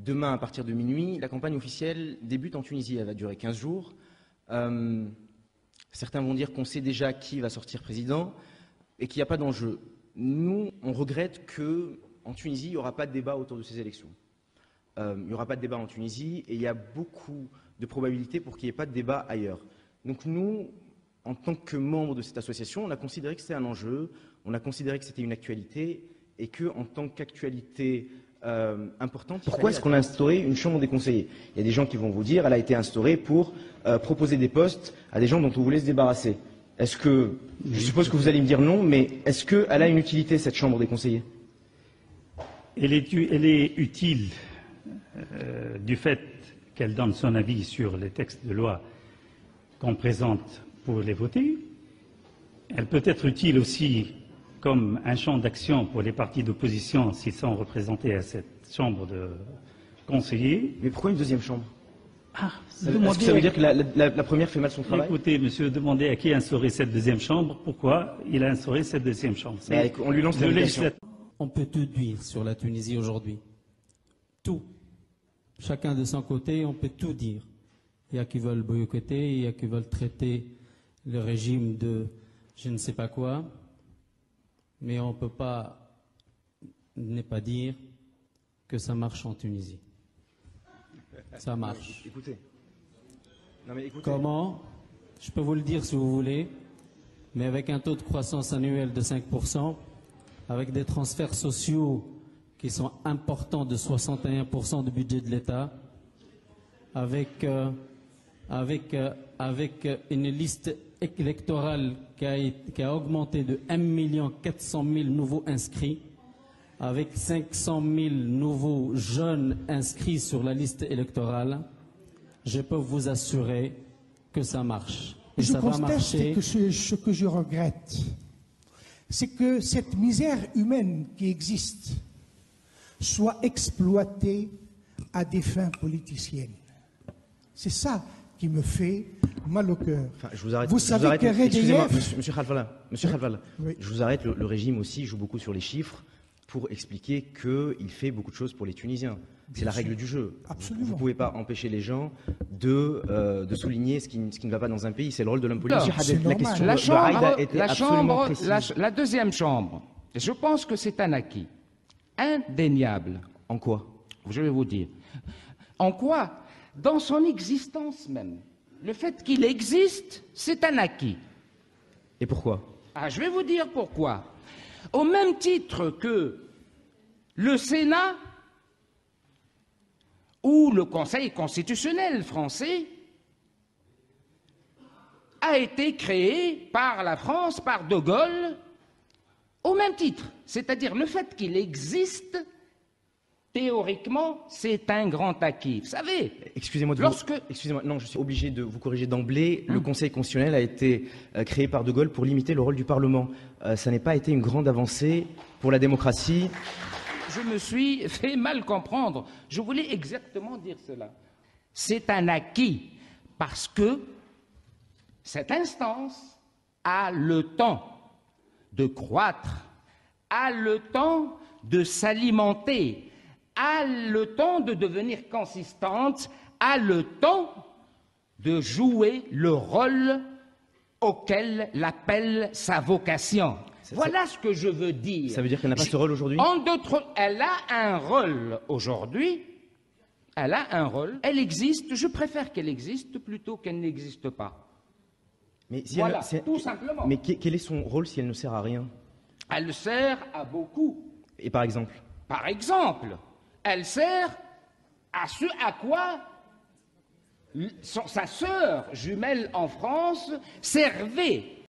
demain, à partir de minuit, la campagne officielle débute en Tunisie. Elle va durer 15 jours. Certains vont dire qu'on sait déjà qui va sortir président et qu'il n'y a pas d'enjeu. Nous, on regrette qu'en Tunisie, il n'y aura pas de débat autour de ces élections. Il n'y aura pas de débat en Tunisie et il y a beaucoup de probabilités pour qu'il n'y ait pas de débat ailleurs. Donc nous, en tant que membres de cette association, on a considéré que c'était un enjeu, on a considéré que c'était une actualité et qu'en tant qu'actualité importante... Pourquoi est-ce qu'on a instauré une chambre des conseillers? Il y a des gens qui vont vous dire qu'elle a été instaurée pour proposer des postes à des gens dont on voulait se débarrasser. Est-ce que, je suppose que vous allez me dire non, mais est-ce qu'elle a une utilité, cette chambre des conseillers? Elle est utile du fait qu'elle donne son avis sur les textes de loi qu'on présente pour les voter. Elle peut être utile aussi comme un champ d'action pour les partis d'opposition s'ils sont représentés à cette chambre de conseillers. Mais pourquoi une deuxième chambre? Est-ce que Demandez ça veut dire que la première fait mal son travail? Écoutez, monsieur, demandez à qui a instauré cette deuxième chambre, pourquoi il a instauré cette deuxième chambre. On lui lance l'invitation. On peut tout dire sur la Tunisie aujourd'hui. Tout. Chacun de son côté, on peut tout dire. Il y a qui veulent boycotter, il y a qui veulent traiter le régime de je ne sais pas quoi. Mais on ne peut pas ne pas dire que ça marche en Tunisie. Ça marche. Écoutez. Non, mais écoutez. Comment? Je peux vous le dire si vous voulez, mais avec un taux de croissance annuel de 5%, avec des transferts sociaux qui sont importants de 61% du budget de l'État, avec une liste électorale qui a augmenté de 1 400 000 nouveaux inscrits, avec 500 000 nouveaux jeunes inscrits sur la liste électorale, je peux vous assurer que ça marche. Et je ça va marcher. Que ce que je regrette, c'est que cette misère humaine qui existe soit exploitée à des fins politiciennes. C'est ça qui me fait mal au cœur. Enfin, je vous arrête. Vous savez que excusez-moi, monsieur Khalfala. Oui. Je vous arrête. Le régime aussi joue beaucoup sur les chiffres pour expliquer qu'il fait beaucoup de choses pour les Tunisiens. C'est la règle du jeu. Absolument. Vous ne pouvez pas empêcher les gens de souligner ce qui ne va pas dans un pays. C'est le rôle de l'homme politique. La question la de chambre, Raïda était absolument précise. la deuxième chambre, je pense que c'est un acquis indéniable. En quoi? Je vais vous dire. En quoi? Dans son existence même. Le fait qu'il existe, c'est un acquis. Et pourquoi? Je vais vous dire pourquoi. Au même titre que le Sénat ou le Conseil constitutionnel français a été créé par la France, par De Gaulle, au même titre. C'est-à-dire le fait qu'il existe, théoriquement, c'est un grand acquis. Vous savez, excusez-moi, non, je suis obligé de vous corriger d'emblée. Le Conseil constitutionnel a été créé par De Gaulle pour limiter le rôle du Parlement. Ça n'a pas été une grande avancée pour la démocratie. Je me suis fait mal comprendre. Je voulais exactement dire cela. C'est un acquis parce que cette instance a le temps de croître, a le temps de s'alimenter, a le temps de devenir consistante, a le temps de jouer le rôle auquel l'appelle sa vocation. Voilà ce que je veux dire. Ça veut dire qu'elle n'a pas ce rôle aujourd'hui? En d'autres, elle a un rôle aujourd'hui. Elle a un rôle. Elle existe. Je préfère qu'elle existe plutôt qu'elle n'existe pas. Mais si voilà, tout simplement. Mais quel est son rôle si elle ne sert à rien? Elle sert à beaucoup. Et par exemple? Par exemple, elle sert à ce à quoi sa sœur jumelle en France servait.